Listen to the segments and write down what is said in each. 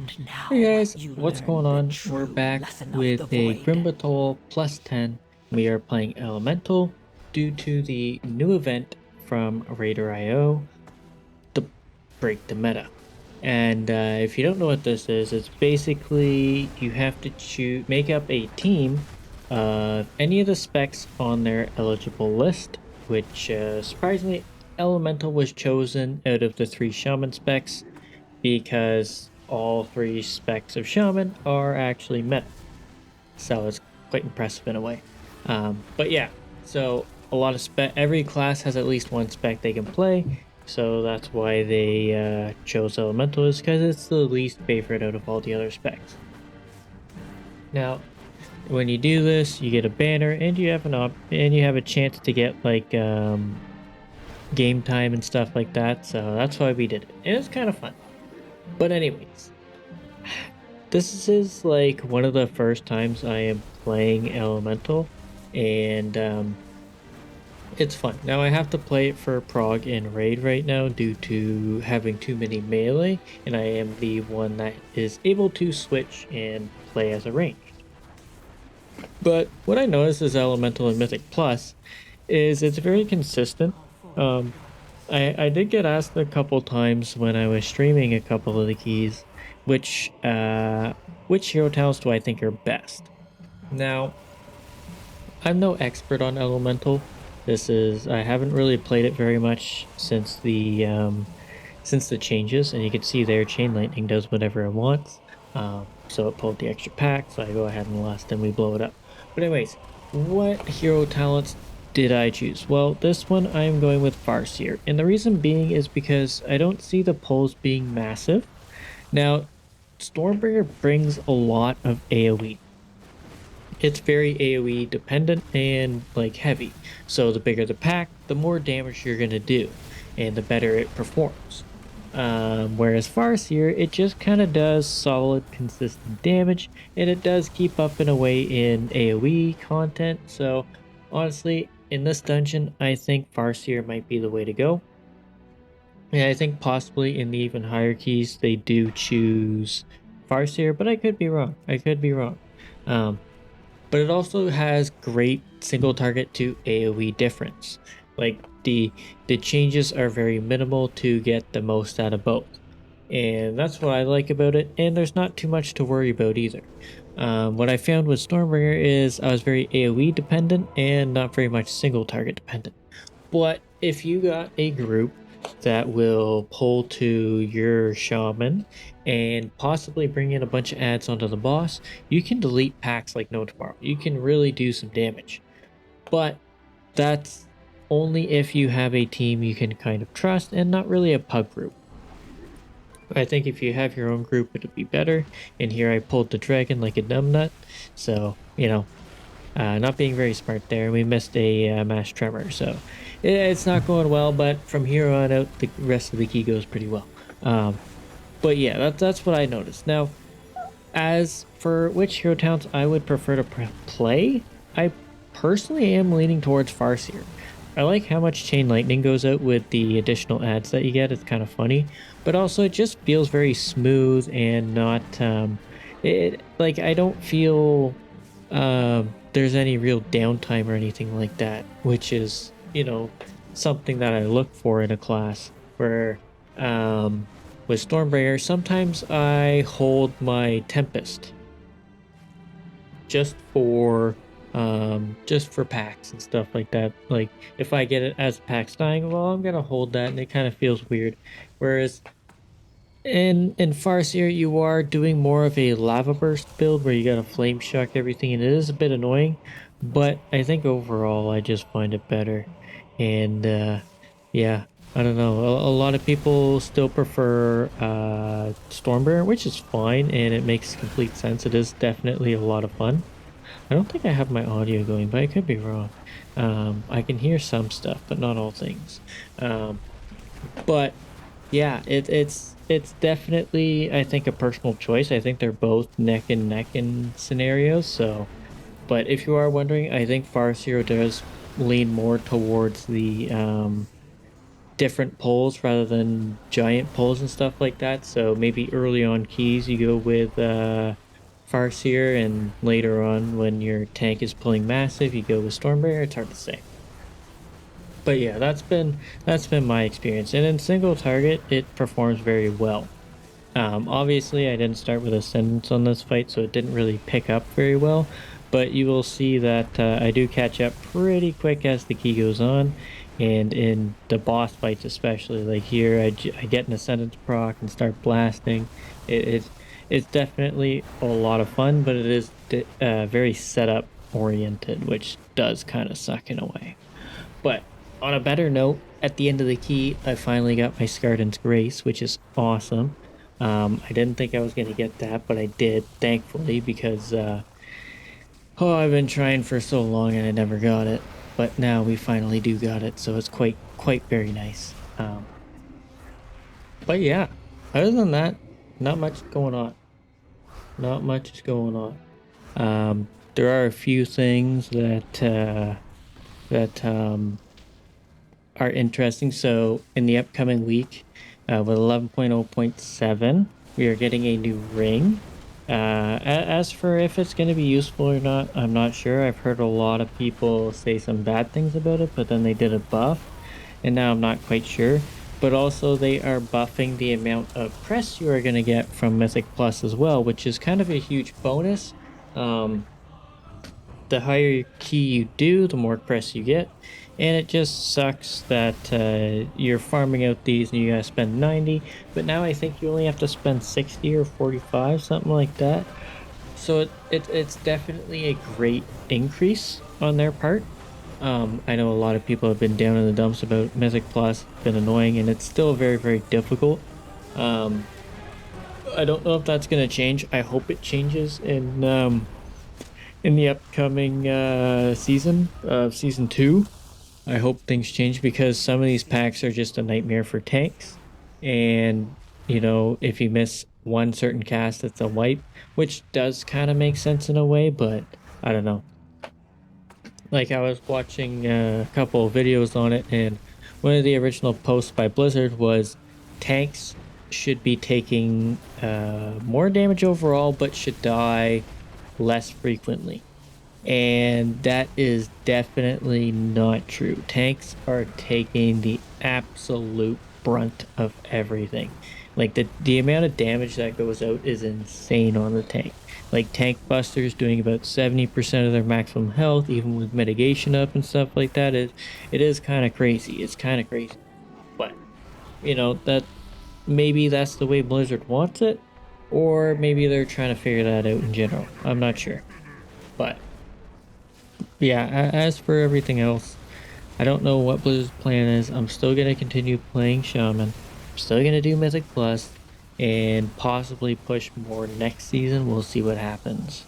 And now Hey guys, you what's learn going the on? We're true back lesson of the with a void. Grim Batol plus 10. We are playing Elemental due to the new event from Raider.io, the Break the Meta. And if you don't know what this is, it's basically you have to make up a team of any of the specs on their eligible list, which surprisingly, Elemental was chosen out of the 3 Shaman specs because all 3 specs of Shaman are actually meta. So it's quite impressive in a way. But yeah, so a lot of every class has at least 1 spec they can play. So that's why they chose Elemental, is because it's the least favorite out of all the other specs. Now, when you do this, you get a banner and you have and you have a chance to get like game time and stuff like that. So that's why we did it. And it's kind of fun. But anyways, this is like one of the first times I am playing Elemental, and it's fun. Now I have to play it for Prog and Raid right now due to having too many melee, and I am the one that is able to switch and play as a ranged. But what I noticed is Elemental and Mythic Plus is it's very consistent. Um, I did get asked a couple times when I was streaming a couple of the keys, which which hero talents do I think are best? Now, I'm no expert on Elemental. I haven't really played it very much since the changes, and you can see there Chain Lightning does whatever it wants. So it pulled the extra pack, so I go ahead and last and we blow it up. But anyways, what hero talents did I choose? Well, this one I am going with Farseer, and the reason being is because I don't see the pulls being massive. Now, Stormbringer brings a lot of AoE. It's very AoE dependent and like heavy. So the bigger the pack, the more damage you're gonna do, and the better it performs. Whereas Farseer, it just kind of does solid, consistent damage, and it does keep up in a way in AoE content. So honestly, in this dungeon, I think Farseer might be the way to go. And I think possibly in the even higher keys, they do choose Farseer, but I could be wrong. I could be wrong. Um, but it also has great single target to AoE difference. Like the changes are very minimal to get the most out of both. And that's what I like about it, and there's not too much to worry about either. What I found with Stormbringer is I was very AoE dependent and not very much single target dependent. But if you got a group that will pull to your shaman and possibly bring in a bunch of ads onto the boss, you can delete packs like no tomorrow. You can really do some damage. But that's only if you have a team you can kind of trust and not really a pug group. I think if you have your own group, it'll be better. And here I pulled the dragon like a numbnut. So, not being very smart there. We missed a mass tremor, so it's not going well. But from here on out, the rest of the key goes pretty well. But yeah, that's what I noticed. Now, as for which hero talents I would prefer to play, I personally am leaning towards Farseer. I like how much Chain Lightning goes out with the additional ads that you get. It's kind of funny, but also it just feels very smooth and not it like I don't feel there's any real downtime or anything like that, which is, something that I look for in a class where, with Stormbringer, sometimes I hold my Tempest just for, just for packs and stuff like that. Like, if I get it as packs dying, well, I'm gonna hold that, and it kind of feels weird. Whereas in Farseer, you are doing more of a lava burst build where you gotta flame shock everything, and it is a bit annoying, but I think overall I just find it better. And yeah, I don't know. A lot of people still prefer Stormbearer, which is fine, and it makes complete sense. It is definitely a lot of fun. I don't think I have my audio going, but I could be wrong. I can hear some stuff, but not all things. Um, but yeah, it's definitely, I think, a personal choice. I think they're both neck and neck in scenarios. So, but if you are wondering, I think Farseer does lean more towards different poles rather than giant poles and stuff like that. So maybe early on keys you go with Farseer, and later on when your tank is pulling massive, you go with Stormbearer. It's hard to say. But yeah, that's been my experience. And in single target, it performs very well. Obviously, I didn't start with Ascendance on this fight, so it didn't really pick up very well. But you will see that I do catch up pretty quick as the key goes on. And in the boss fights, especially, like here, I get an Ascendance proc and start blasting. It's definitely a lot of fun, but it is very setup oriented, which does kind of suck in a way. But on a better note, at the end of the key, I finally got my Scarden's Grace, which is awesome. I didn't think I was going to get that, but I did, thankfully, because oh, I've been trying for so long and I never got it. But now we finally do got it, so it's quite very nice. But yeah, other than that, not much going on. Not much is going on. There are a few things that are interesting. So in the upcoming week, with 11.0.7, we are getting a new ring. As for if it's going to be useful or not, I'm not sure. I've heard a lot of people say some bad things about it, but then they did a buff, and now I'm not quite sure. But also, they are buffing the amount of press you are going to get from Mythic Plus as well, which is kind of a huge bonus. Um, the higher key you do, the more crest you get. And it just sucks that you're farming out these and you gotta spend 90, but now I think you only have to spend 60 or 45, something like that. So it's definitely a great increase on their part. I know a lot of people have been down in the dumps about Mythic Plus, it's been annoying, and it's still very, very difficult. Um, I don't know if that's gonna change. I hope it changes in the upcoming season of season 2. I hope things change because some of these packs are just a nightmare for tanks. And if you miss one certain cast, it's a wipe, which does kind of make sense in a way, but I don't know. Like I was watching a couple of videos on it, and one of the original posts by Blizzard was tanks should be taking more damage overall, but should die less frequently. And that is definitely not true. Tanks are taking the absolute brunt of everything. Like the amount of damage that goes out is insane on the tank. Like tank busters doing about 70% of their maximum health, even with mitigation up and stuff like that. It is kind of crazy. It's kind of crazy. But that maybe that's the way Blizzard wants it, or maybe they're trying to figure that out in general. I'm not sure. But yeah, as for everything else, I don't know what Blizzard's plan is. I'm still gonna continue playing Shaman. I'm still gonna do Mythic Plus, and possibly push more next season. We'll see what happens.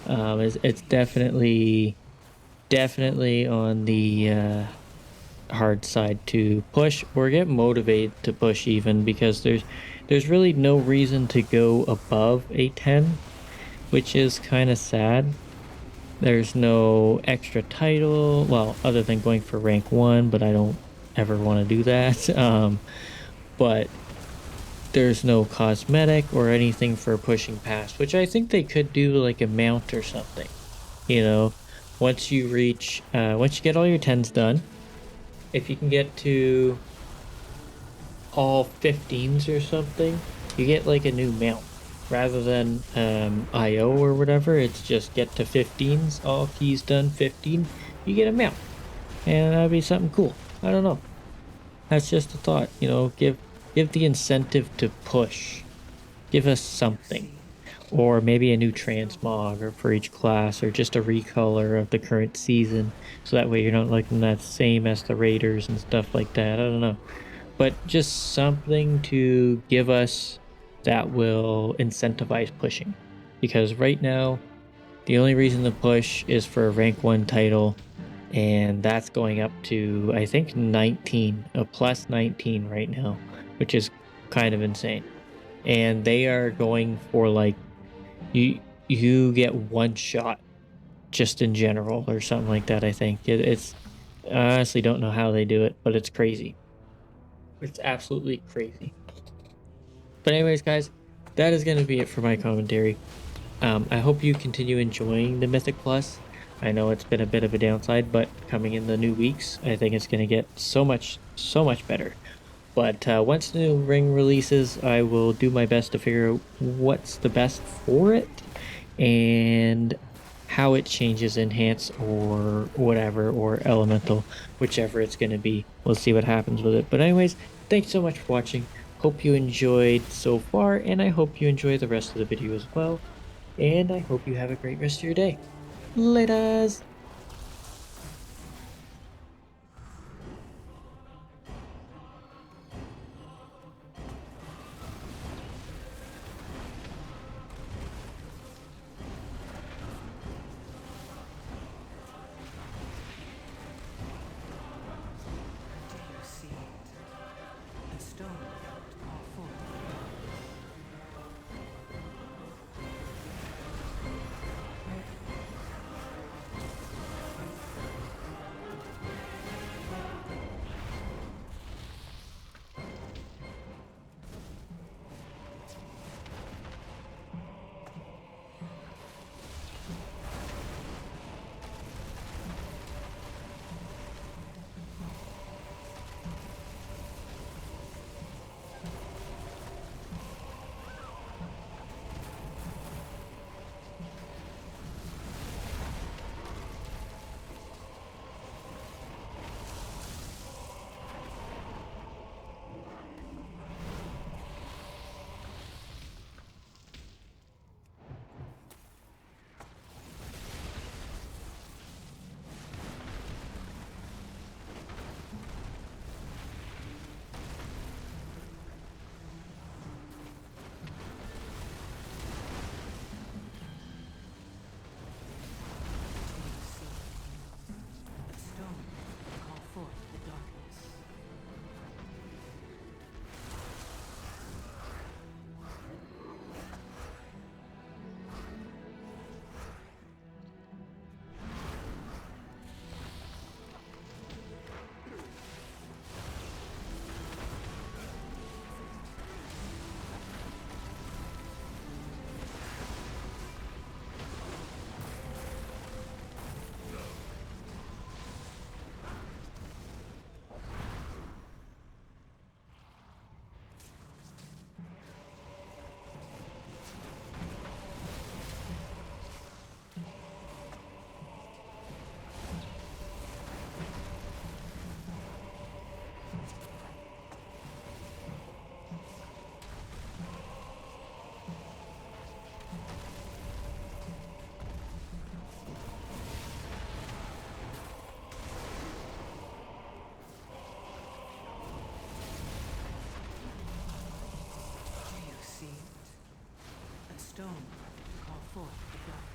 It's definitely on the hard side to push or get motivated to push even, because there's really no reason to go above a 10, which is kind of sad. There's no extra title, well, other than going for rank 1, but I don't ever want to do that. But there's no cosmetic or anything for pushing past, which I think they could do like a mount or something. You know, once you get all your 10s done, if you can get to all 15s or something, you get like a new mount. Rather than IO or whatever, it's just get to 15s, all keys done 15, you get a mount. And that'd be something cool. I don't know. That's just a thought, give the incentive to push. Give us something. Or maybe a new transmog or for each class, or just a recolor of the current season. So that way you're not looking at the same as the Raiders and stuff like that. I don't know. But just something to give us that will incentivize pushing. Because right now, the only reason to push is for a rank 1 title, and that's going up to, I think, 19, a plus 19 right now, which is kind of insane. And they are going for like, you get one shot just in general or something like that, I think. It's I honestly don't know how they do it, but it's crazy. It's absolutely crazy. But anyways, guys, that is going to be it for my commentary. I hope you continue enjoying the Mythic Plus. I know it's been a bit of a downside, but coming in the new weeks, I think it's going to get so much better. But once the new ring releases, I will do my best to figure out what's the best for it and how it changes enhance or whatever, or elemental, whichever it's going to be. We'll see what happens with it. But anyways, thanks so much for watching. Hope you enjoyed so far, and I hope you enjoy the rest of the video as well. And I hope you have a great rest of your day. Laters! stone to call forth the darkness.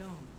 stone,